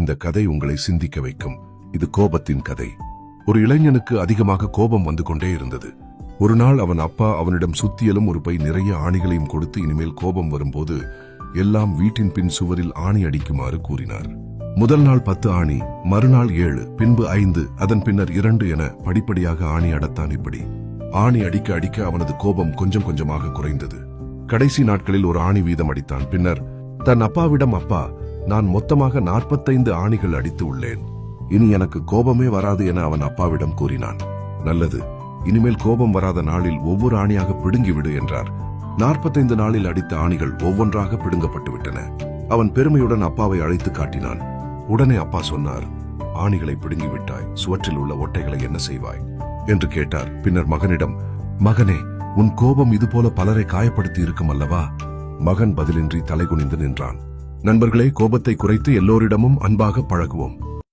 இந்த கதை உங்களை சிந்திக்க வைக்கும். இது கோபத்தின் கதை. ஒரு இளைஞனுக்கு அதிகமாக கோபம் வந்து கொண்டே இருந்தது. ஒரு நாள் அவன் அப்பா அவனிடம் சுத்தியலும் ஒரு பை நிறைய ஆணிகளையும் கொடுத்து இனிமேல் கோபம் வரும்போது எல்லாம் வீட்டின் பின் சுவரில் ஆணி அடிக்குமாறு கூறினார். முதல் நாள் 10 ஆணி, மறுநாள் 7, பின்பு 5, அதன் பின்னர் 2 என படிப்படியாக ஆணி அடத்தான். இப்படி ஆணி அடிக்க அடிக்க அவனது கோபம் கொஞ்சம் கொஞ்சமாக குறைந்தது. கடைசி நாட்களில் ஒரு ஆணி வீதம் அடித்தான். பின்னர் தன் அப்பாவிடம், அப்பா, நான் மொத்தமாக 45 ஆணிகள் அடித்து உள்ளேன், இனி எனக்கு கோபமே வராது என அவன் அப்பாவிடம் கூறினான். நல்லது, இனிமேல் கோபம் வராத நாளில் ஒவ்வொரு ஆணியாக பிடுங்கிவிடு என்றார். 45 நாளில் அடித்த ஆணிகள் ஒவ்வொன்றாக பிடுங்கப்பட்டு விட்டன. அவன் பெருமையுடன் அப்பாவை அழைத்து காட்டினான். உடனே அப்பா சொன்னார், ஆணிகளை பிடுங்கிவிட்டாய், சுவற்றில் உள்ள ஒட்டைகளை என்ன செய்வாய் என்று கேட்டார். பின்னர் மகனிடம், மகனே, உன் கோபம் இதுபோல பலரை காயப்படுத்தி இருக்கும் அல்லவா? மகன் பதிலின்றி தலைகுனிந்து நின்றான். நண்பர்களே, கோபத்தை குறைத்து எல்லோரிடமும் அன்பாக பழகுவோம்.